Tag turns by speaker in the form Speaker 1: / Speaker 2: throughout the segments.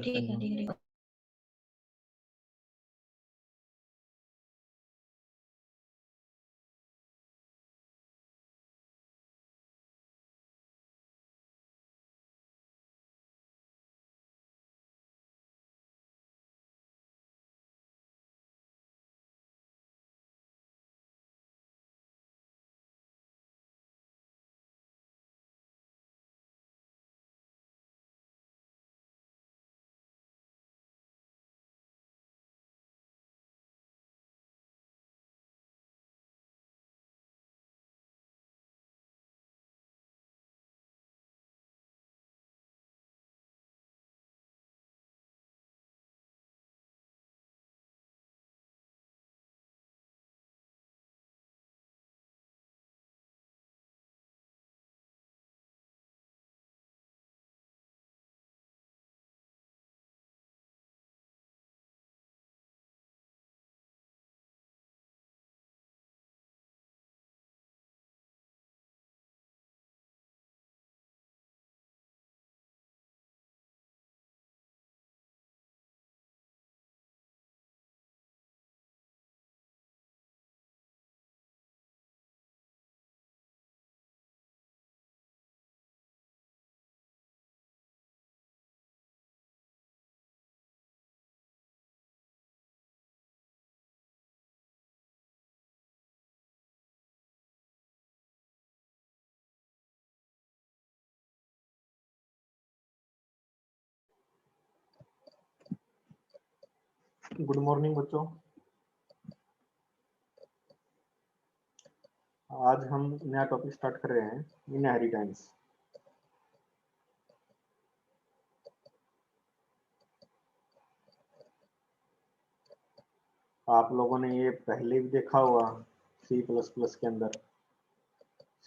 Speaker 1: ठीक है, ठीक है।
Speaker 2: गुड मॉर्निंग बच्चों। आज हम नया टॉपिक स्टार्ट कर रहे हैं, इनहेरिटेंस। आप लोगों ने ये पहले भी देखा होगा, C++ के अंदर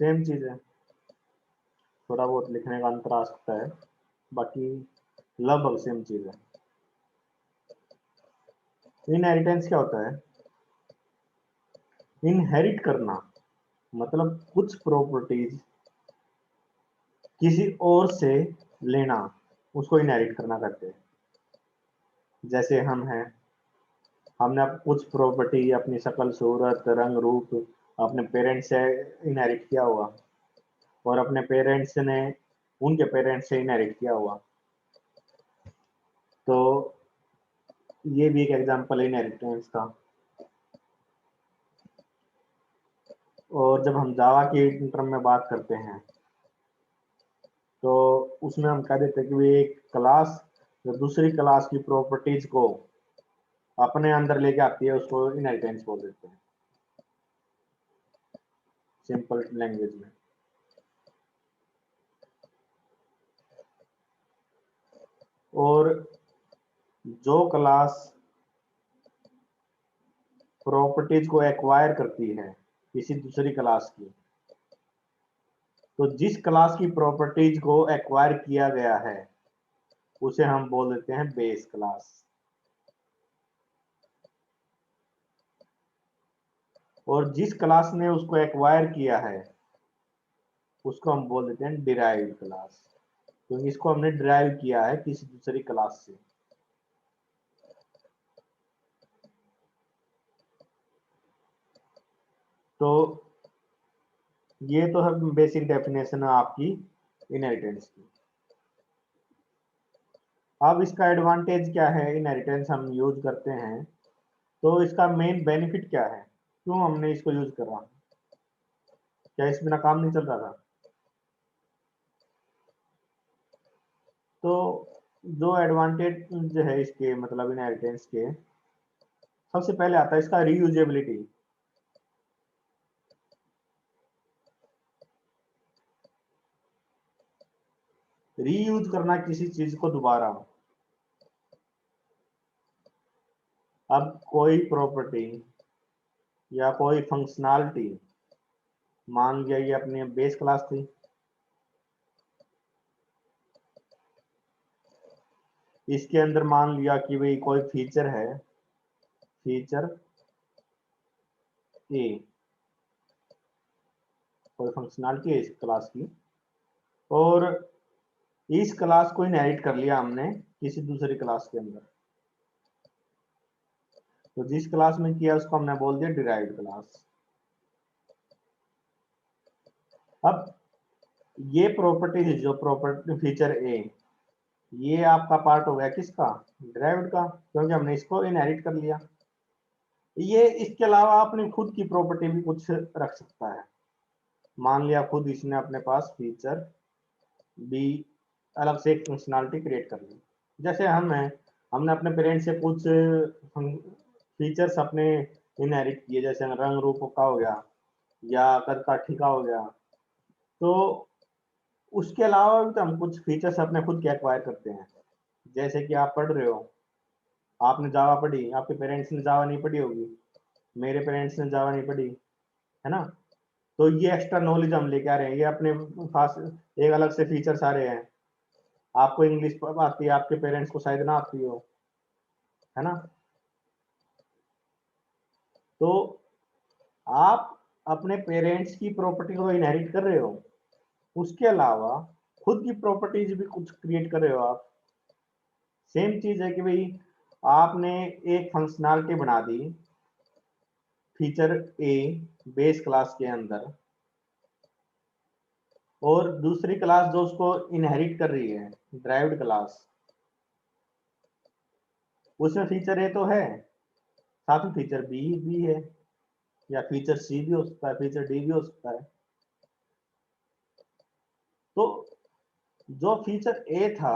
Speaker 2: सेम चीज है। थोड़ा बहुत लिखने का अंतर आ सकता है, बाकी लगभग सेम चीज है। इनहेरिटेंस क्या होता है? इनहेरिट करना मतलब कुछ प्रॉपर्टीज किसी और से लेना, उसको इनहेरिट करना करते हैं। जैसे हम हैं, हमने कुछ प्रॉपर्टी, अपनी शक्ल, सूरत, रंग, रूप अपने पेरेंट्स से इनहेरिट किया हुआ, और अपने पेरेंट्स ने उनके पेरेंट्स से इनहेरिट किया हुआ। तो ये भी एक एग्जांपल है इनहेरिटेंस का। और जब हम जावा की टर्म में बात करते हैं तो उसमें हम कह देते हैं कि एक क्लास जो दूसरी क्लास की प्रॉपर्टीज को अपने अंदर लेके आती है, उसको इनहेरिटेंस बोल देते हैं सिंपल लैंग्वेज में। और जो क्लास प्रॉपर्टीज को एक्वायर करती है किसी दूसरी क्लास की, तो जिस क्लास की प्रॉपर्टीज को एक्वायर किया गया है उसे हम बोल देते हैं बेस क्लास। और जिस क्लास ने उसको एक्वायर किया है उसको हम बोल देते हैं डिराइव्ड क्लास, क्योंकि इसको हमने डिराइव किया है किसी दूसरी क्लास से। तो ये तो है बेसिक डेफिनेशन है आपकी इनहेरिटेंस की। अब इसका एडवांटेज क्या है? इनहेरिटेंस हम यूज करते हैं तो इसका मेन बेनिफिट क्या है? क्यों हमने इसको यूज करा? क्या इस बिना काम नहीं चल रहा था? तो जो एडवांटेज है इसके, मतलब इनहेरिटेंस के, सबसे पहले आता है इसका रीयूजेबिलिटी। रीयूज करना किसी चीज को दोबारा। अब कोई प्रॉपर्टी या कोई फंक्शनैलिटी, मान लिया ये अपनी बेस क्लास थी, इसके अंदर मान लिया कि भाई कोई फीचर है, फीचर ए, कोई फंक्शनैलिटी है इस क्लास की, और इस क्लास को इनहेरिट कर लिया हमने किसी दूसरी क्लास के अंदर, तो जिस क्लास में किया उसको हमने बोल दिया डिराइव्ड क्लास। अब ये प्रॉपर्टी जो प्रॉपर्टी फीचर ए, ये आपका पार्ट हो गया किसका, डिराइव्ड का, क्योंकि हमने इसको इनहेरिट कर लिया। ये इसके अलावा अपनी खुद की प्रॉपर्टी भी कुछ रख सकता है। मान लिया खुद इसने अपने पास फीचर बी अलग से एक फंक्शनैलिटी क्रिएट कर ली। जैसे हम हैं, हमने अपने पेरेंट्स से कुछ फीचर्स अपने इनहेरिट किए, जैसे रंग रूप का हो गया या कद काठी का हो गया, तो उसके अलावा भी तो हम कुछ फीचर्स अपने खुद के एक्वायर करते हैं। जैसे कि आप पढ़ रहे हो, आपने जावा पढ़ी, आपके पेरेंट्स ने जावा नहीं पढ़ी होगी, मेरे पेरेंट्स ने जावा नहीं पढ़ी, है ना। तो ये एक्स्ट्रा नॉलेज हम लेके आ रहे हैं, ये अपने पास एक अलग से फीचर्स आ रहे हैं। आपको इंग्लिश आती है, आपके पेरेंट्स को शायद ना आती हो, है ना। तो आप अपने पेरेंट्स की प्रॉपर्टी को इनहेरिट कर रहे हो, उसके अलावा खुद की प्रॉपर्टीज भी कुछ क्रिएट कर रहे हो आप। सेम चीज है कि भाई आपने एक फंक्शनैलिटी बना दी फीचर ए बेस क्लास के अंदर, और दूसरी क्लास जो उसको इनहेरिट कर रही है ड्राइव्ड क्लास, उसमें फीचर ए तो है, साथ में फीचर बी भी है, या फीचर सी भी हो सकता है, फीचर डी भी हो सकता है। तो जो फीचर ए था,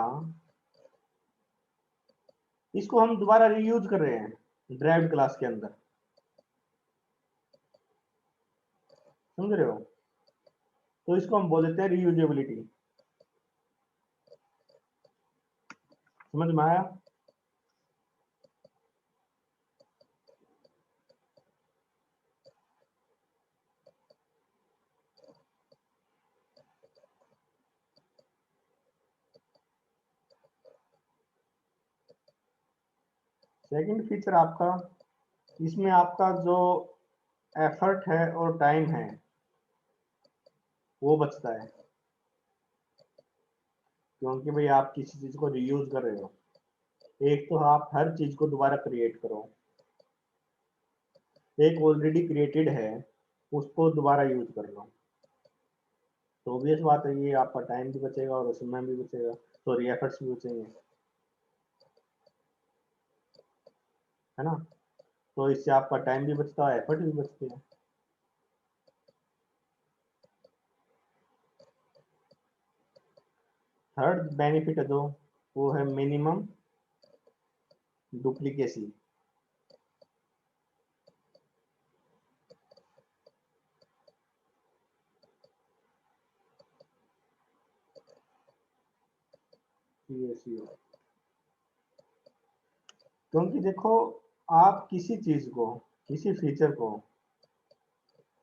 Speaker 2: इसको हम दोबारा रीयूज कर रहे हैं ड्राइव्ड क्लास के अंदर, समझ रहे हो। तो इसको हम बोल देते हैं रीयूजेबिलिटी। समझ में आया। सेकंड फीचर आपका, इसमें आपका जो एफर्ट है और टाइम है वो बचता है, क्योंकि भाई आप किसी चीज को रीयूज कर रहे हो। एक तो आप हर चीज को दोबारा क्रिएट करो, एक ऑलरेडी क्रिएटेड है उसको दोबारा यूज कर लो, तो ऑब्वियस बात है ये आपका टाइम भी बचेगा और समय भी बचेगा, सॉरी एफर्ट्स भी बचेंगे, है ना। तो इससे आपका टाइम भी बचता है, एफर्ट भी बचते हैं। थर्ड बेनिफिट है दो, वो है मिनिमम डुप्लीकेसी। क्योंकि देखो, आप किसी चीज को, किसी फीचर को,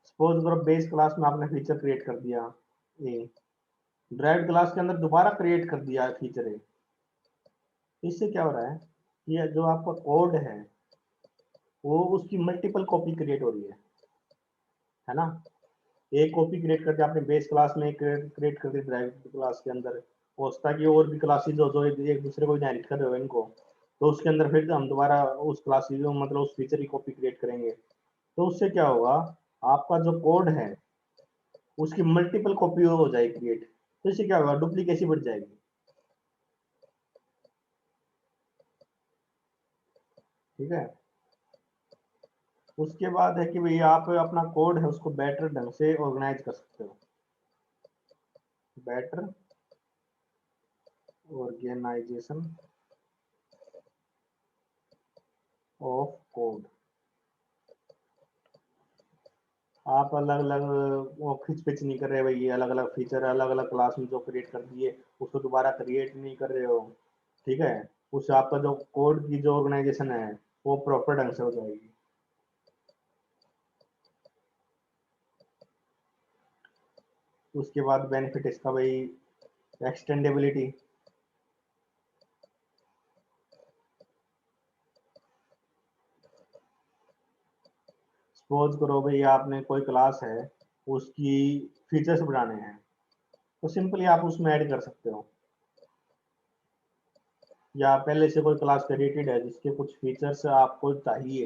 Speaker 2: सपोज करो बेस क्लास में आपने फीचर क्रिएट कर दिया ए, ड्राइव क्लास के अंदर दोबारा क्रिएट कर दिया फीचर ए, इससे क्या हो रहा है, ये जो आपका कोड है वो उसकी मल्टीपल कॉपी क्रिएट हो रही है ना। एक कॉपी क्रिएट कर दिया आपने बेस क्लास में, क्रिएट कर दी ड्राइव क्लास के अंदर, हो सकता है कि और भी क्लासेस जो एक दूसरे को इनहेरिट कर रहे हो इनको, तो उसके अंदर फिर हम दोबारा उस क्लास की मतलब उस फीचर की कॉपी क्रिएट करेंगे, तो उससे क्या होगा, आपका जो कोड है उसकी मल्टीपल कॉपी हो जाएगी क्रिएट, तो इससे क्या होगा, डुप्लीकेसी बढ़ जाएगी। ठीक है। उसके बाद है कि भाई आप अपना कोड है उसको बेटर ढंग से ऑर्गेनाइज कर सकते हो, बेटर ऑर्गेनाइजेशन ऑफ कोड। आप अलग अलग वो खिंच पिच नहीं कर रहे भाई, ये अलग अलग फीचर अलग अलग क्लास में जो क्रिएट कर दिए उसको दोबारा क्रिएट नहीं कर रहे हो। ठीक है। उससे आपका जो कोड की जो ऑर्गेनाइजेशन है वो प्रॉपर ढंग से हो जाएगी। उसके बाद बेनिफिट इसका भाई एक्सटेंडेबिलिटी। सपोज करो भाई आपने कोई क्लास है, उसकी फीचर्स बढ़ाने हैं, तो सिंपली आप उसमें ऐड कर सकते हो। या पहले से कोई क्लास क्रिएटेड है जिसके कुछ फीचर्स आपको चाहिए,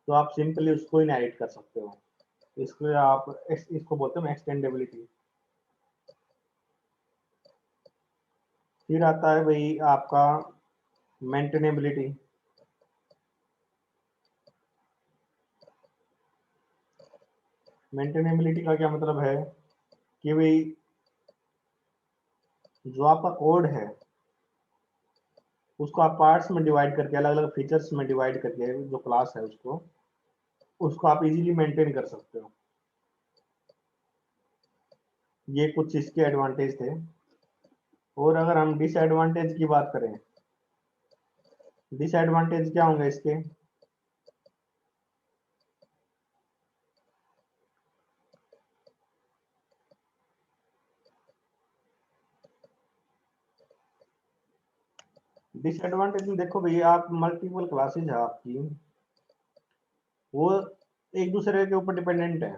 Speaker 2: तो आप सिंपली उसको इनहेरिट कर सकते हो। इसको आप इसको बोलते हैं एक्सटेंडेबिलिटी। फिर आता है भाई आपका मेंटेनेबिलिटी। मेंटेनेबिलिटी का क्या मतलब है कि भाई जो आपका कोड है उसको आप पार्ट्स में डिवाइड करके, अलग अलग फीचर्स में डिवाइड करके, जो क्लास है उसको उसको आप इजीली मेंटेन कर सकते हो। ये कुछ इसके एडवांटेज थे। और अगर हम डिसएडवांटेज की बात करें, डिसएडवांटेज क्या होंगे इसके? डिसएडवांटेज में देखो भैया, आप मल्टीपल क्लासेज है आपकी, वो एक दूसरे के ऊपर डिपेंडेंट है।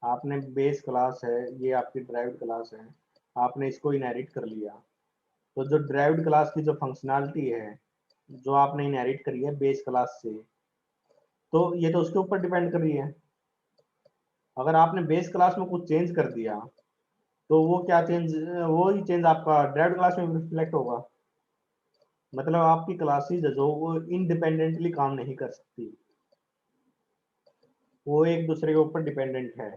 Speaker 2: आपने बेस क्लास है, ये आपकी ड्राइव्ड क्लास है, आपने इसको इनहेरिट कर लिया, तो जो ड्राइव्ड क्लास की जो फंक्शनैलिटी है जो आपने इनहेरिट करी है बेस क्लास से, तो ये तो उसके ऊपर डिपेंड कर रही है। अगर आपने बेस क्लास में कुछ चेंज कर दिया तो वो क्या चेंज, वो ही चेंज आपका ड्राइव्ड क्लास में रिफ्लेक्ट होगा। मतलब आपकी क्लासेज जो वो इंडिपेंडेंटली काम नहीं कर सकती, वो एक दूसरे के ऊपर डिपेंडेंट है।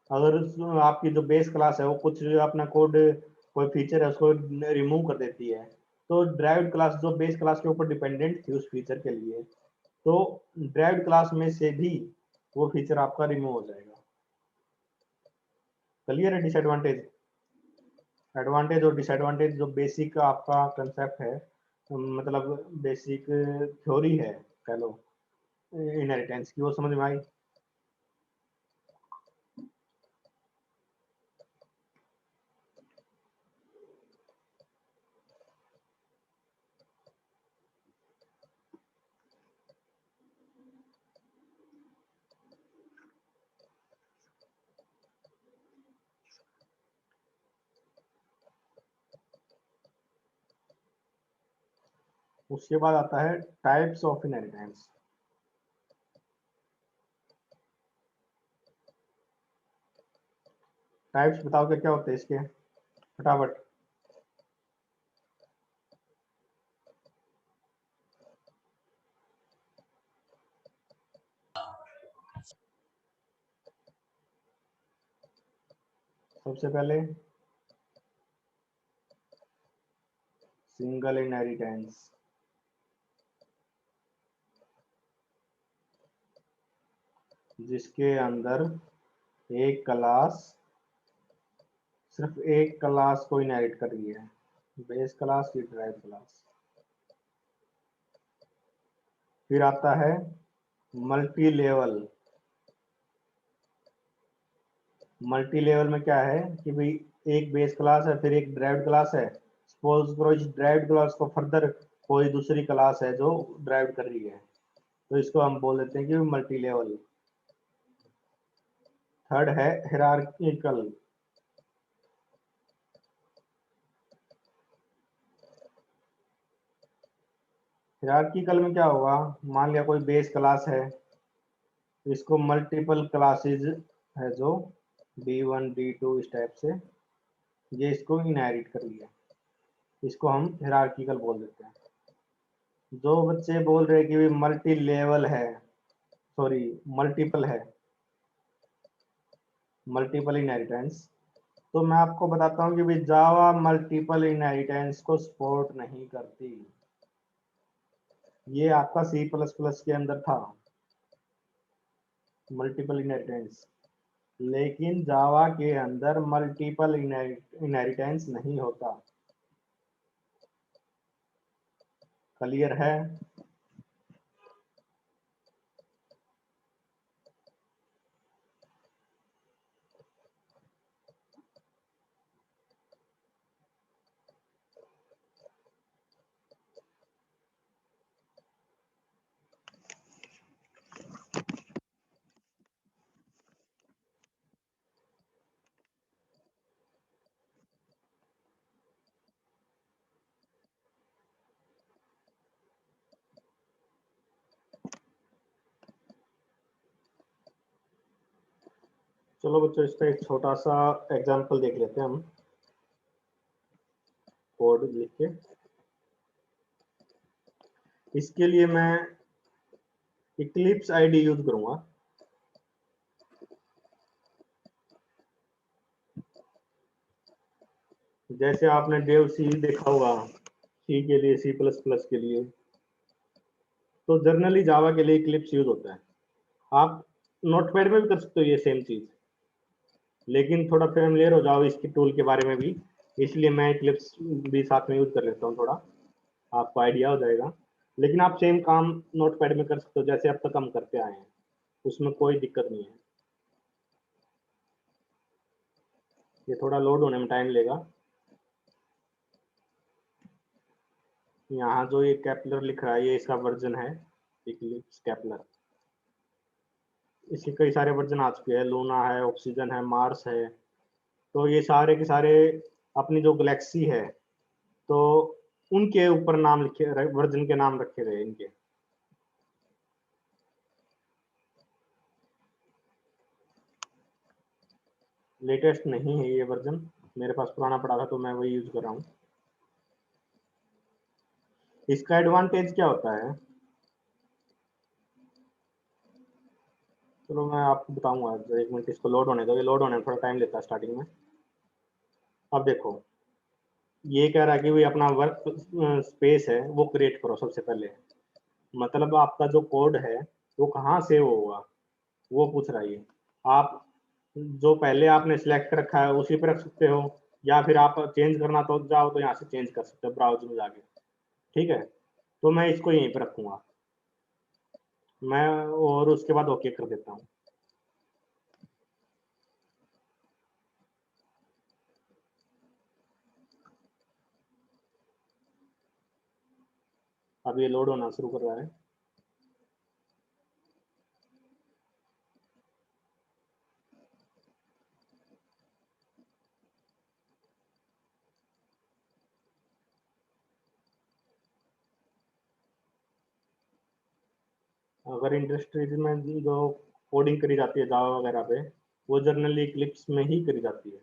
Speaker 2: अगर आपकी जो बेस क्लास है वो कुछ अपना कोड, कोई फीचर है उसको रिमूव कर देती है, तो ड्राइव्ड क्लास जो बेस क्लास के ऊपर डिपेंडेंट थी उस फीचर के लिए, तो ड्राइव्ड क्लास में से भी वो फीचर आपका रिमूव हो जाएगा। क्लियर है डिसएडवांटेज? एडवांटेज और डिसएडवांटेज जो बेसिक आपका कंसेप्ट है, मतलब बेसिक थ्योरी है कह लो इनहेरिटेंस की, वो समझ में आई? उसके बाद आता है टाइप्स ऑफ इनहेरिटेंस। टाइप्स बताओ क्या क्या होते हैं इसके, फटाफट। सबसे पहले सिंगल इनहेरिटेंस, जिसके अंदर एक क्लास सिर्फ एक क्लास को इनहेरिट कर रही है, बेस क्लास की ड्राइव क्लास। फिर आता है मल्टी लेवल। मल्टी लेवल में क्या है कि भाई एक बेस क्लास है फिर एक ड्राइव्ड क्लास है, सपोज करो इस ड्राइव्ड क्लास को फर्दर कोई दूसरी क्लास है जो ड्राइव कर रही है, तो इसको हम बोल देते हैं कि मल्टी लेवल। थर्ड है हिरार्किकल। हिरार्किकल में क्या होगा, मान लिया कोई बेस क्लास है, इसको मल्टीपल क्लासेस है जो D1 D2 इस टाइप से, ये इसको इनहेरिट कर लिया, इसको हम हिरार्किकल बोल देते हैं। जो बच्चे बोल रहे हैं कि मल्टी लेवल है, सॉरी मल्टीपल है, मल्टीपल इनहेरिटेंस, तो मैं आपको बताता हूँ कि भाई जावा मल्टीपल इनहेरिटेंस को सपोर्ट नहीं करती। ये आपका C++ के अंदर था मल्टीपल इनहेरिटेंस, लेकिन जावा के अंदर मल्टीपल इनहेरिटेंस नहीं होता। क्लियर है? चलो बच्चों, इसका एक छोटा सा एग्जांपल देख लेते हैं हम, कोड लिख के। इसके लिए मैं इक्लिप्स आईडी यूज करूंगा। जैसे आपने डेव सी देखा होगा, सी के लिए, सी प्लस प्लस के लिए, तो जर्नली जावा के लिए इक्लिप्स यूज होता है। आप नोटपैड में भी कर सकते हो ये सेम चीज, लेकिन थोड़ा फेमिलियर हो जाओ इसकी टूल के बारे में भी, इसलिए मैं इक्लिप्स भी साथ में यूज कर लेता हूँ, थोड़ा आपको आइडिया हो जाएगा। लेकिन आप सेम काम नोटपैड में कर सकते हो जैसे अब तक हम करते आए हैं, उसमें कोई दिक्कत नहीं है। ये थोड़ा लोड होने में टाइम लेगा। यहाँ जो ये कैपलर लिख रहा है, ये इसका वर्जन है, इक्लिप्स कैपलर। इसके कई सारे वर्जन आ चुके हैं, लूना है, ऑक्सीजन है, मार्स है। तो ये सारे के सारे अपनी जो गैलेक्सी है, तो उनके ऊपर नाम लिखे, वर्जन के नाम रखे गए इनके। लेटेस्ट नहीं है ये वर्जन, मेरे पास पुराना पड़ा था तो मैं वही यूज कर रहा हूँ। इसका एडवांटेज क्या होता है, चलो मैं आपको बताऊंगा। एक मिनट इसको लोड होने दो, ये लोड होने में थोड़ा टाइम लेता है स्टार्टिंग में। अब देखो, ये कह रहा है कि भाई अपना वर्क स्पेस है वो क्रिएट करो सबसे पहले। मतलब आपका जो कोड है वो कहाँ सेव होगा वो पूछ रहा है ये। आप जो पहले आपने सिलेक्ट कर रखा है उसी पे रख सकते हो, या फिर आप चेंज करना तो जाओ तो यहाँ से चेंज कर सकते हो ब्राउजर में जाके। ठीक है, तो मैं इसको यहीं पे रखूंगा मैं, और उसके बाद ओके कर देता हूँ। अब ये लोड होना शुरू कर रहा है। अगर इंडस्ट्रीज में जो कोडिंग करी जाती है जावा वगैरह पे, वो जनरली इक्लिप्स में ही करी जाती है।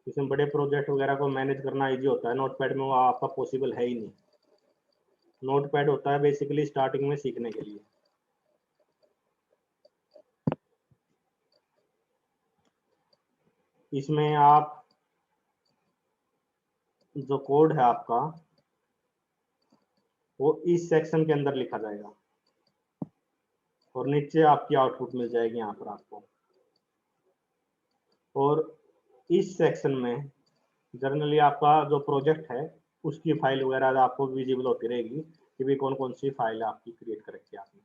Speaker 2: इसमें बड़े प्रोजेक्ट वगैरह को मैनेज करना इजी होता है, नोटपैड में वो आपका पॉसिबल है ही नहीं। नोटपैड होता है बेसिकली स्टार्टिंग में सीखने के लिए। इसमें आप जो कोड है आपका वो इस सेक्शन के अंदर लिखा जाएगा, और नीचे आपकी आउटपुट मिल जाएगी यहाँ पर आपको। और इस सेक्शन में जनरली आपका जो प्रोजेक्ट है उसकी फाइल वगैरह आपको विजिबल होती रहेगी कि भाई कौन कौन सी फाइल आपकी क्रिएट कर रखी है आपने,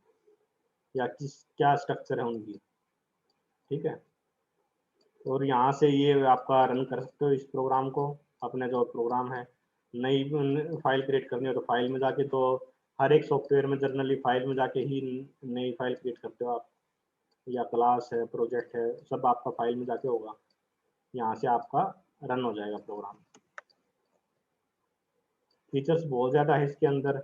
Speaker 2: या किस क्या स्ट्रक्चर है उनकी। ठीक है, और यहाँ से ये आपका रन कर सकते हो इस प्रोग्राम को। अपने जो प्रोग्राम है, नई फाइल क्रिएट करनी हो तो फाइल में जाके, तो हर एक सॉफ्टवेयर में जनरली फाइल में जाके ही नई फाइल क्रिएट करते हो आप, या क्लास है, प्रोजेक्ट है, सब आपका फाइल में जाके होगा। यहाँ से आपका रन हो जाएगा प्रोग्राम। फीचर्स बहुत ज़्यादा है इसके अंदर,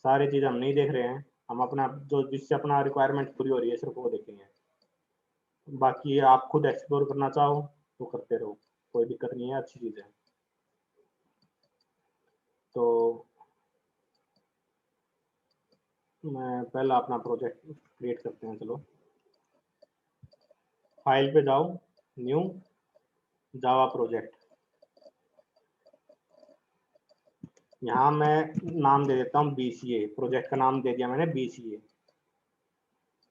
Speaker 2: सारी चीज़ हम नहीं देख रहे हैं। हम अपना जो जिससे अपना रिक्वायरमेंट पूरी हो रही है सिर्फ वो देखेंगे। बाकी आप खुद एक्सप्लोर करना चाहो तो करते रहो, कोई दिक्कत नहीं है, अच्छी चीज़ है। तो मैं पहला अपना प्रोजेक्ट क्रिएट करते हैं। चलो फाइल पे जाओ, न्यू, जावा प्रोजेक्ट। यहाँ मैं नाम दे देता हूँ BCA, प्रोजेक्ट का नाम दे दिया मैंने BCA।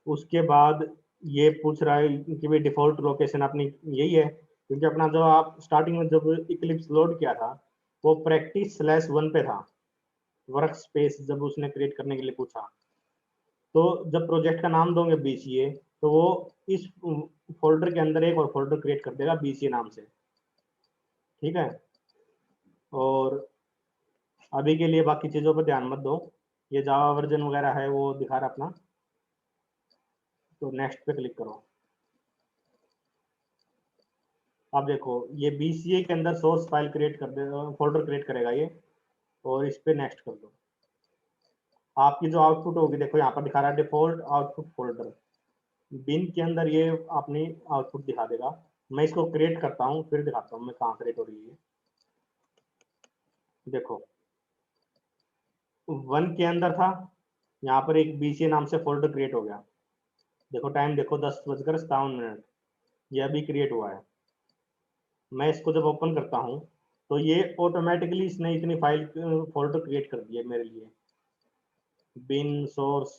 Speaker 2: उसके बाद ये पूछ रहा है कि भाई डिफॉल्ट लोकेशन अपनी यही है, क्योंकि अपना जो आप स्टार्टिंग में जब इक्लिप्स लोड किया था वो practice/1 पे था। वर्क स्पेस जब उसने क्रिएट करने के लिए पूछा, तो जब प्रोजेक्ट का नाम दोगे BCA, तो वो इस फोल्डर के अंदर एक और फोल्डर क्रिएट कर देगा BCA नाम से। ठीक है, और अभी के लिए बाकी चीज़ों पर ध्यान मत दो। ये जावा वर्जन वगैरह है वो दिखा रहा अपना, तो नेक्स्ट पे क्लिक करो। अब देखो ये BCA के अंदर सोर्स फाइल क्रिएट कर दे, फोल्डर क्रिएट करेगा ये, और इस पे नेक्स्ट कर दो। आपकी जो आउटपुट होगी, देखो यहाँ पर दिखा रहा है डिफॉल्ट आउटपुट फोल्डर, बिन के अंदर ये अपनी आउटपुट दिखा देगा। मैं इसको क्रिएट करता हूँ, फिर दिखाता हूँ मैं कहाँ क्रिएट हो रही है। देखो 1 के अंदर था, यहाँ पर एक BCA नाम से फोल्डर क्रिएट हो गया। देखो टाइम देखो 10:57, ये अभी क्रिएट हुआ है। मैं इसको जब ओपन करता हूँ तो ये ऑटोमेटिकली इसने इतनी फाइल फोल्डर क्रिएट कर दी है मेरे लिए। बिन, सोर्स,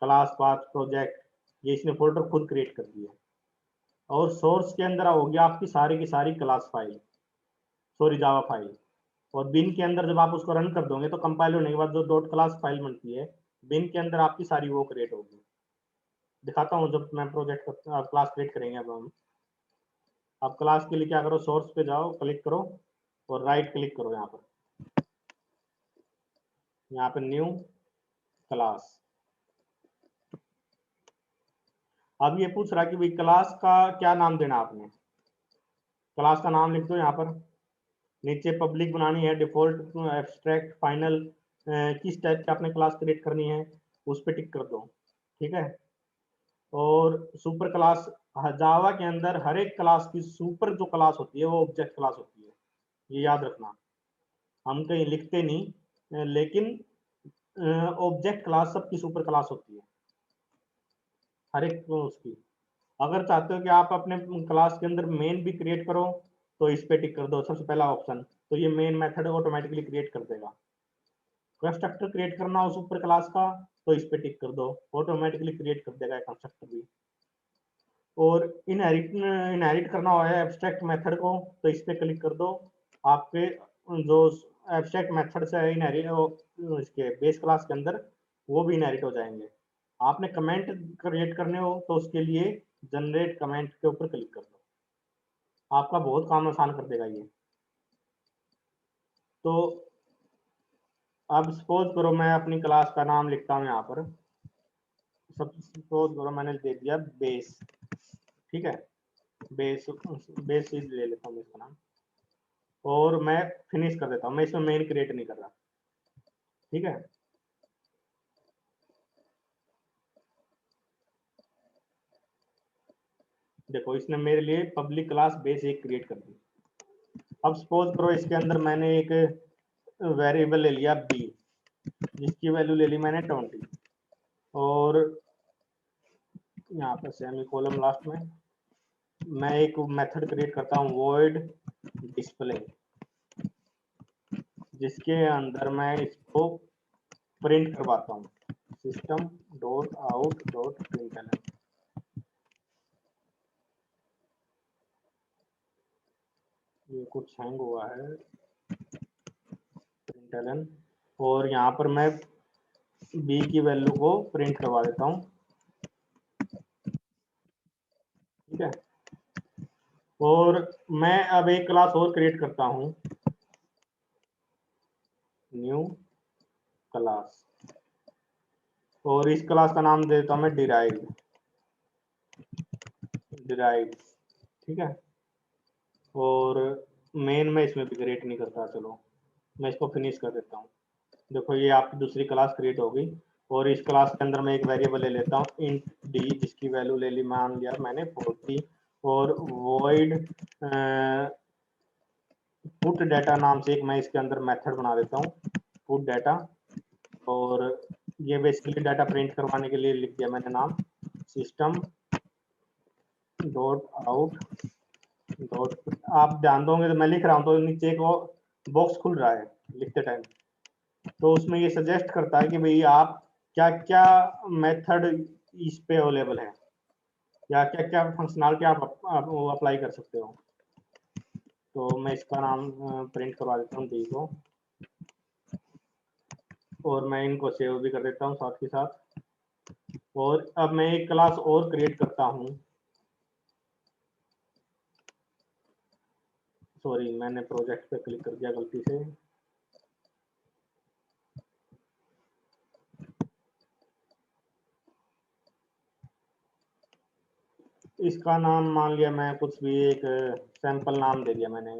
Speaker 2: क्लास पाथ, प्रोजेक्ट, ये इसने फोल्डर खुद क्रिएट कर दिया। और सोर्स के अंदर होगी आपकी सारी की सारी class file, sorry Java file. और बिन के अंदर जब आप उसको रन कर दोगे तो कंपाइल होने के बाद जो डॉट क्लास फाइल बनती है बिन के अंदर आपकी सारी वो क्रिएट होगी। दिखाता हूँ जब मैं प्रोजेक्ट क्लास क्रिएट करेंगे। अब हम आप क्लास के लिए क्या करो, सोर्स पे जाओ, क्लिक करो और राइट क्लिक करो यहाँ पे न्यू क्लास। अब ये पूछ रहा है कि भाई क्लास का क्या नाम देना आपने। क्लास का नाम लिख दो यहाँ पर। नीचे पब्लिक बनानी है, डिफॉल्ट, एब्स्ट्रैक्ट, फाइनल, किस टाइप की आपने क्लास क्रिएट करनी है उस पर टिक कर दो। ठीक है। और सुपर क्लास, जावा के अंदर हर एक क्लास की सुपर जो क्लास होती है वो ऑब्जेक्ट क्लास होती है, ये याद रखना। हम कहीं लिखते नहीं, लेकिन ऑब्जेक्ट क्लास सबकी सुपर क्लास होती है, हर एक उसकी। अगर चाहते हो कि आप अपने क्लास के अंदर मेन भी क्रिएट करो तो इस पे टिक कर दो, सबसे पहला ऑप्शन, तो ये मेन मेथड ऑटोमेटिकली क्रिएट कर देगा। कंस्ट्रक्टर क्रिएट करना हो सुपर क्लास का तो इस पे टिक कर दो, ऑटोमेटिकली क्रिएट कर देगा कंस्ट्रक्टर भी। और इनहेरिट करना हो एब्स्ट्रैक्ट मेथड को तो इस पे क्लिक कर दो। आपके जो एब्स्ट्रैक्ट मेथड से इनहेरिट इसके बेस क्लास के अंदर वो भी इनहेरिट हो जाएंगे। आपने कमेंट क्रिएट करने हो तो उसके लिए जनरेट कमेंट के ऊपर क्लिक कर दो, आपका बहुत काम आसान कर देगा ये। तो अब सपोज करो मैं अपनी क्लास का नाम लिखता हूँ यहाँ पर, सब सपोज करो मैंने दे दिया बेस। ठीक है, बेस, बेस ले लेता हूँ इसका नाम और मैं फिनिश कर देता हूँ। मैं इसमें मेन क्रिएट नहीं कर रहा। ठीक है, देखो इसने मेरे लिए पब्लिक क्लास बेस एक क्रिएट कर दी। अब सपोज करो इसके अंदर मैंने एक वेरिएबल ले लिया बी, जिसकी वैल्यू ले ली मैंने 20, और यहाँ पर सेमी कोलम लास्ट में मैं एक मेथड क्रिएट करता हूँ void display, जिसके अंदर मैं इसको प्रिंट करवाता हूँ system dot out dot println. ये कुछ हैंग हुआ है प्रिंटलन, और यहाँ पर मैं बी की वैल्यू को प्रिंट करवा देता हूँ। ठीक है, और मैं अब एक क्लास और क्रिएट करता हूँ, न्यू क्लास, और इस क्लास का नाम देता हूँ मैं डिराइव। ठीक है, और मेन में इसमें भी क्रिएट नहीं करता। चलो मैं इसको फिनिश कर देता हूँ। देखो ये आपकी दूसरी क्लास क्रिएट हो गई, और इस क्लास के अंदर मैं एक वेरिएबल ले लेता हूँ इंट डी, जिसकी वैल्यू ले ली मान लिया मैंने 40, और void पुट डाटा नाम से एक मैं इसके अंदर मेथड बना देता हूँ पुट डाटा, और ये बेसिकली डाटा प्रिंट करवाने के लिए लिख दिया मैंने नाम सिस्टम डॉट आउट डॉट। आप ध्यान दोगे तो मैं लिख रहा हूँ तो नीचे एक बॉक्स खुल रहा है लिखते टाइम, तो उसमें ये सजेस्ट करता है कि भाई आप क्या क्या मेथड इस पे अवेलेबल है, या क्या क्या फंक्शनलिटी आप वो अप्लाई कर सकते हो। तो मैं इसका नाम प्रिंट करवा देता हूँ डी को, और मैं इनको सेव भी कर देता हूँ साथ के साथ। और अब मैं एक क्लास और क्रिएट करता हूँ, सॉरी मैंने प्रोजेक्ट पे क्लिक कर दिया गलती से। इसका नाम मान लिया मैं कुछ भी एक सैंपल नाम दे दिया मैंने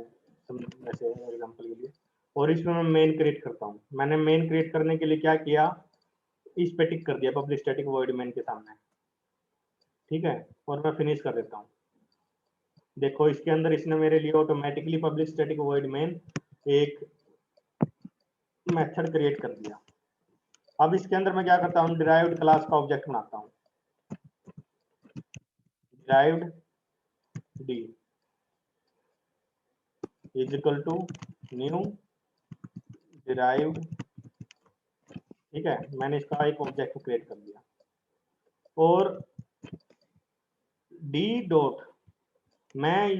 Speaker 2: वैसे एग्जांपल के लिए, और इसमें मैं मेन क्रिएट करता हूँ। मैंने मेन क्रिएट करने के लिए क्या किया, इस पे टिक कर दिया पब्लिक स्टैटिक वॉइड मेन के सामने। ठीक है, और मैं फिनिश कर देता हूँ। देखो इसके अंदर इसने मेरे लिए automatically public static void main एक मेथड क्रिएट कर दिया। अब इसके अंदर मैं क्या करता हूँ, डिराइव्ड क्लास का ऑब्जेक्ट बनाता हूँ, derived D is equal to new derived. ठीक है, मैंने इसका एक ऑब्जेक्ट क्रिएट कर दिया। और डी डॉट मैं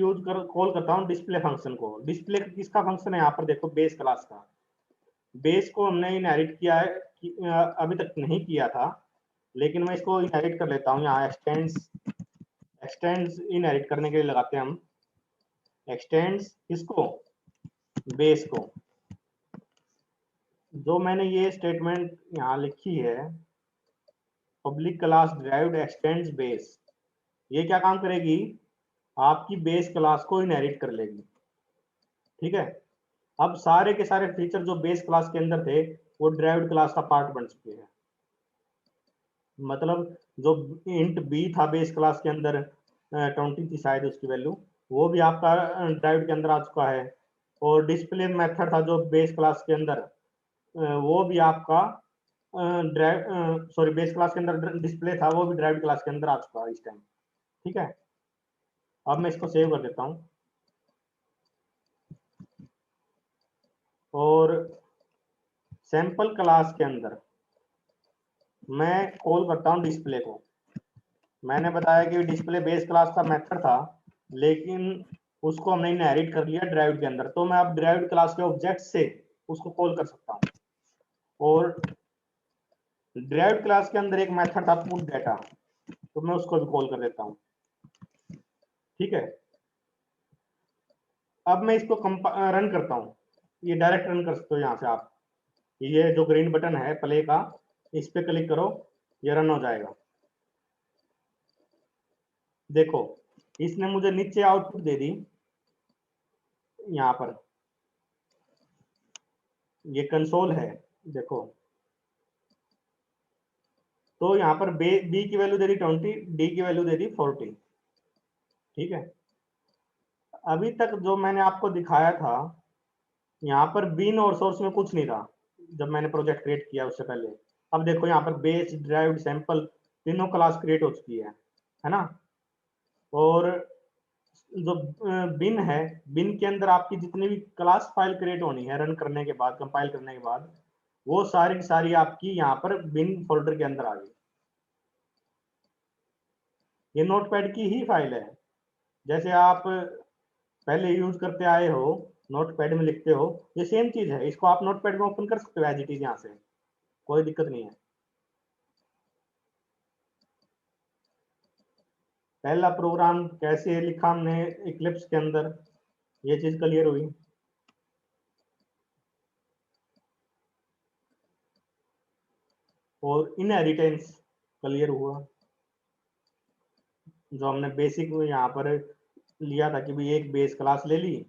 Speaker 2: कॉल करता हूँ डिस्प्ले फंक्शन को। डिस्प्ले किसका फंक्शन है, यहाँ पर देखो बेस क्लास का। बेस को हमने इनहेरिट किया है अभी तक नहीं किया था, लेकिन मैं इसको इनहेरिट कर लेता हूँ। यहाँ एक्सटेंड्स इनहेरिट करने के लिए लगाते हैं हम एक्सटेंड्स इसको बेस को। जो मैंने ये स्टेटमेंट यहाँ लिखी है, public class derived x tends base, ये क्या काम करेगी, आपकी बेस क्लास को इनहेरिट कर लेगी। ठीक है, अब सारे के सारे फीचर जो बेस क्लास के अंदर थे वो डिराइव्ड क्लास का पार्ट बन चुके हैं। मतलब जो इंट बी था बेस क्लास के अंदर 20 थी शायद उसकी वैल्यू, वो भी आपका डिराइव्ड के अंदर आ चुका है। और डिस्प्ले मेथड था जो बेस क्लास के अंदर, वो भी आपका सॉरी बेस क्लास के अंदर डिस्प्ले था, वो भी डिराइव्ड क्लास के अंदर आ चुका है इस टाइम। ठीक है, अब मैं इसको सेव कर देता हूँ और सैंपल क्लास के अंदर मैं कॉल करता हूँ डिस्प्ले को। मैंने बताया कि डिस्प्ले बेस क्लास का मेथड था, लेकिन उसको हमने इनहेरिट कर लिया ड्राइव्ड के अंदर, तो मैं अब ड्राइव्ड क्लास के ऑब्जेक्ट से उसको कॉल कर सकता हूँ। और ड्राइव्ड क्लास के अंदर एक मेथड था पुट डेटा, तो मैं उसको भी कॉल कर देता हूँ। ठीक है, अब मैं इसको रन करता हूँ, ये डायरेक्ट रन कर सकते हो यहाँ से आप। ये जो ग्रीन बटन है प्ले का, इस पे क्लिक करो, ये रन हो जाएगा। देखो इसने मुझे नीचे आउटपुट दे दी, यहाँ पर ये कंसोल है देखो। तो यहाँ पर बी की वैल्यू दे दी 20, डी की वैल्यू दे दी 40। ठीक है, अभी तक जो मैंने आपको दिखाया था, यहाँ पर बिन और सोर्स में कुछ नहीं था जब मैंने प्रोजेक्ट क्रिएट किया उससे पहले। अब देखो यहाँ पर बेस ड्राइव्ड सैंपल तीनों क्लास क्रिएट हो चुकी है ना। और जो बिन है, बिन के अंदर आपकी जितनी भी क्लास फाइल क्रिएट होनी है रन करने के बाद, कंपाइल करने के बाद, वो सारी की सारी आपकी यहाँ पर बिन फोल्डर के अंदर आ गई। ये नोटपैड की ही फाइल है, जैसे आप पहले यूज करते आए हो, नोटपैड में लिखते हो, ये सेम चीज है। इसको आप नोटपैड में ओपन कर सकते हो एज इट इज, यहाँ से कोई दिक्कत नहीं है। पहला प्रोग्राम कैसे लिखा हमने इक्लिप्स के अंदर, ये चीज क्लियर हुई। और इनहेरिटेंस क्लियर हुआ, जो हमने बेसिक यहाँ पर लिया था कि भाई एक बेस क्लास ले ली,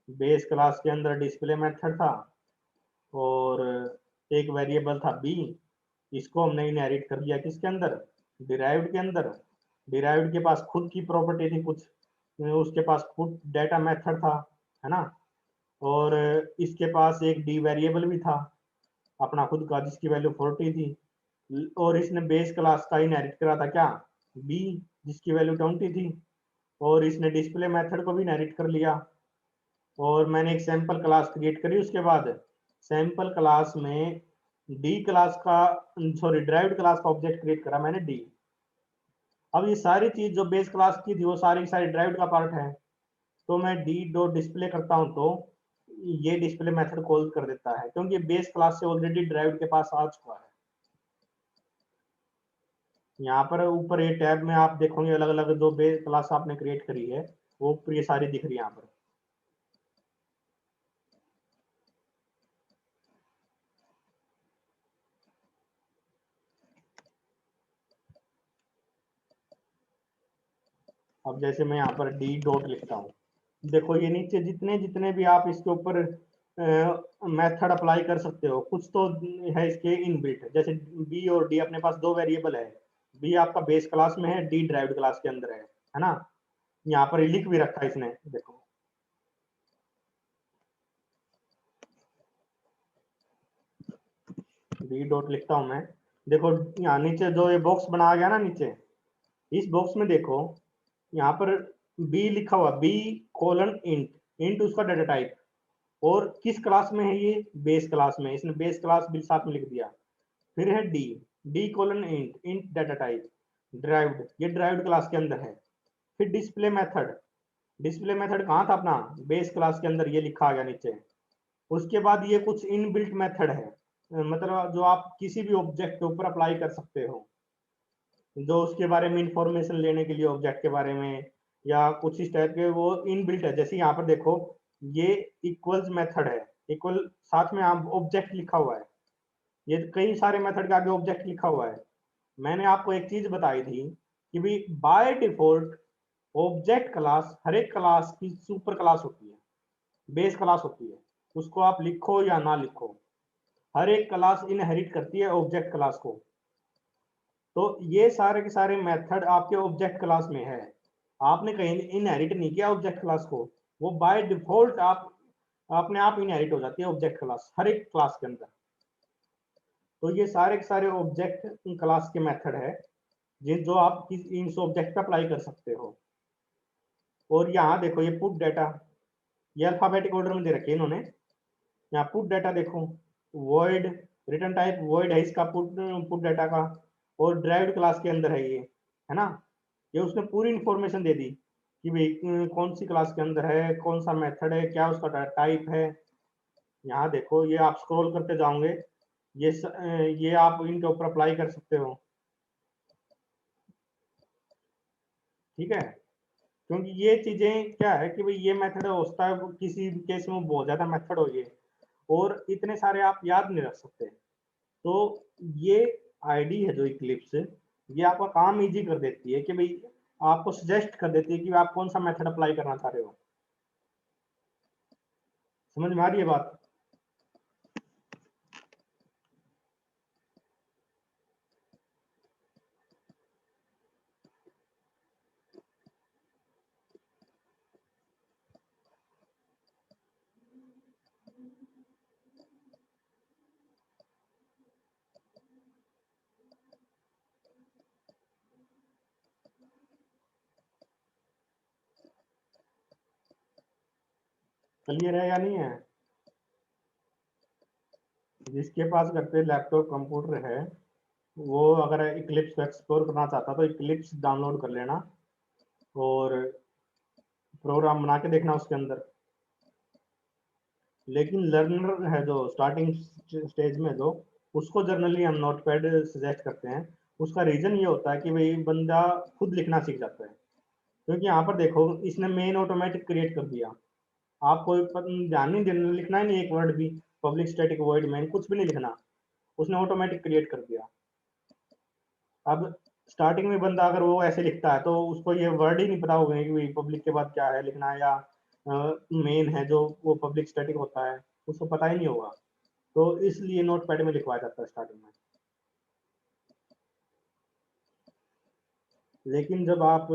Speaker 2: बेस क्लास के अंदर डिस्प्ले मेथड था और एक वेरिएबल था बी, इसको हमने इनहेरिट कर लिया किसके अंदर, डिराइव्ड के अंदर। डिराइव्ड के पास खुद की प्रॉपर्टी थी कुछ, उसके पास खुद डेटा मेथड था, है ना। और इसके पास एक डी वेरिएबल भी था अपना खुद का, जिसकी वैल्यू 40 थी। और इसने बेस क्लास का इनहेरिट करा था क्या, बी, जिसकी वैल्यू 20 थी। और इसने डिस्प्ले मेथड को भी इनहेरिट कर लिया। और मैंने एक सैंपल क्लास क्रिएट करी, उसके बाद सैंपल क्लास में डी क्लास का, सॉरी ड्राइव्ड क्लास का ऑब्जेक्ट क्रिएट करा मैंने डी। अब ये सारी चीज जो बेस क्लास की थी वो सारी की सारी ड्राइव्ड का पार्ट है। तो मैं डी डॉट डिस्प्ले करता हूं तो ये डिस्प्ले मेथड कॉल कर देता है, क्योंकि बेस क्लास से ऑलरेडी ड्राइव्ड के पास आ चुका है। यहाँ पर ऊपर ये टैब में आप देखोगे अलग अलग जो बेस क्लास आपने क्रिएट करी है वो ऊपर ये सारी दिख रही है यहाँ पर। अब जैसे मैं यहाँ पर डी डॉट लिखता हूँ, देखो ये नीचे जितने जितने भी आप इसके ऊपर मेथड अप्लाई कर सकते हो, कुछ तो है इसके इनबिल्ट। जैसे बी और डी अपने पास दो वेरिएबल है, बी आपका बेस क्लास में है, डी ड्राइव्ड क्लास के अंदर है ना। यहाँ पर लिख भी रखा है इसने, देखो डी डॉट लिखता हूं मैं। देखो यहाँ नीचे जो ये बॉक्स बना गया ना नीचे, इस बॉक्स में देखो यहाँ पर बी लिखा हुआ, बी कोलन इंट, इंट उसका डाटा टाइप, और किस क्लास में है ये, बेस क्लास में, इसने बेस क्लास भी साथ में लिख दिया। फिर है D, D colon int, int data type derived, ये ड्राइव्ड क्लास के अंदर है। फिर डिस्प्ले मेथड, डिस्प्ले मेथड कहाँ था अपना, बेस क्लास के अंदर, ये लिखा आ गया नीचे। उसके बाद ये कुछ इनबिल्ट मेथड है, मतलब जो आप किसी भी ऑब्जेक्ट के ऊपर अप्लाई कर सकते हो, जो उसके बारे में इंफॉर्मेशन लेने के लिए ऑब्जेक्ट के बारे में, या कुछ इस टाइप के वो इनबिल्ट है। जैसे यहाँ पर देखो ये इक्वल्स मेथड है, इक्वल साथ में आप ऑब्जेक्ट लिखा हुआ है, ये कई सारे मेथड के आगे ऑब्जेक्ट लिखा हुआ है। मैंने आपको एक चीज बताई थी कि भाई बाय डिफॉल्ट ऑब्जेक्ट क्लास हर एक क्लास की सुपर क्लास होती है, बेस क्लास होती है, उसको आप लिखो या ना लिखो, हर एक क्लास इनहेरिट करती है ऑब्जेक्ट क्लास को। तो ये सारे के सारे मेथड आपके ऑब्जेक्ट क्लास में है, आपने कहीं इनहेरिट नहीं किया ऑब्जेक्ट क्लास को, वो बाय डिफॉल्ट आप अपने आप इनहेरिट हो जाती है ऑब्जेक्ट क्लास हर एक क्लास के अंदर। तो ये सारे के सारे ऑब्जेक्ट क्लास के मेथड है जिन जो आप इन ऑब्जेक्ट पे अप्लाई कर सकते हो। और यहाँ देखो ये पुट डाटा, ये अल्फाबेटिक ऑर्डर में दे रखे हैं इन्होंने। यहाँ पुट डाटा देखो, वॉइड रिटर्न टाइप वॉइड है इसका, पुट पुट डाटा का, और ड्राइव्ड क्लास के अंदर है ये, है ना। ये उसने पूरी इंफॉर्मेशन दे दी कि भाई कौन सी क्लास के अंदर है, कौन सा मेथड है, क्या उसका टाइप है। यहाँ देखो ये आप स्क्रॉल करते जाओगे, ये आप इनके ऊपर अप्लाई कर सकते हो, ठीक है। क्योंकि ये चीजें क्या है कि भाई ये मेथड होता है किसी केस में बहुत ज्यादा मेथड हो गए और इतने सारे आप याद नहीं रख सकते। तो ये आईडी है जो इक्लिप्स, ये आपका काम इजी कर देती है कि भाई आपको सजेस्ट कर देती है कि आप कौन सा मेथड अप्लाई करना चाह रहे हो। समझ में आ रही है बात। क्लियर है या नहीं है। जिसके पास घर पे लैपटॉप कंप्यूटर है वो अगर इक्लिप्स को एक्सप्लोर करना चाहता तो इक्लिप्स डाउनलोड कर लेना और प्रोग्राम बना के देखना उसके अंदर। लेकिन लर्नर है जो स्टार्टिंग स्टेज में, जो उसको जनरली हम नोटपैड सजेस्ट करते हैं। उसका रीजन ये होता है कि भाई बंदा खुद लिखना सीख जाता है। क्योंकि यहाँ पर देखो इसने मेन ऑटोमेटिक क्रिएट कर दिया, आपको ध्यान नहीं देना, लिखना ही नहीं एक वर्ड भी, पब्लिक स्टैटिक वॉइड मेन कुछ भी नहीं लिखना, उसने ऑटोमेटिक क्रिएट कर दिया। अब स्टार्टिंग में बंदा अगर वो ऐसे लिखता है तो उसको ये वर्ड ही नहीं पता होगा कि पब्लिक के बाद क्या है लिखना है, या मेन है जो वो पब्लिक स्टैटिक होता है, उसको पता ही नहीं होगा। तो इसलिए नोट पैड में लिखवाया जाता है स्टार्टिंग में। लेकिन जब आप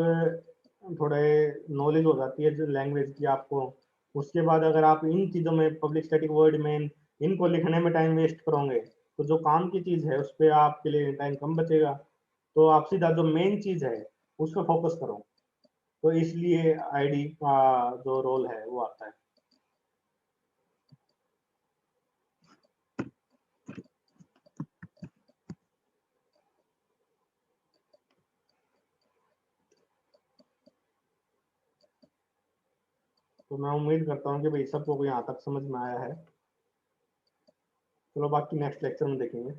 Speaker 2: थोड़े नॉलेज हो जाती है जो लैंग्वेज की आपको, उसके बाद अगर आप इन चीज़ों में पब्लिक स्टैटिक वर्ड में इनको लिखने में टाइम वेस्ट करोगे तो जो काम की चीज़ है उस पर आपके लिए टाइम कम बचेगा। तो आप सीधा जो मेन चीज़ है उस पर फोकस करो। तो इसलिए आईडी का जो रोल है वो आता है। तो मैं उम्मीद करता हूँ कि भाई सबको यहाँ तक समझ में आया है। चलो बाकी नेक्स्ट लेक्चर में देखेंगे।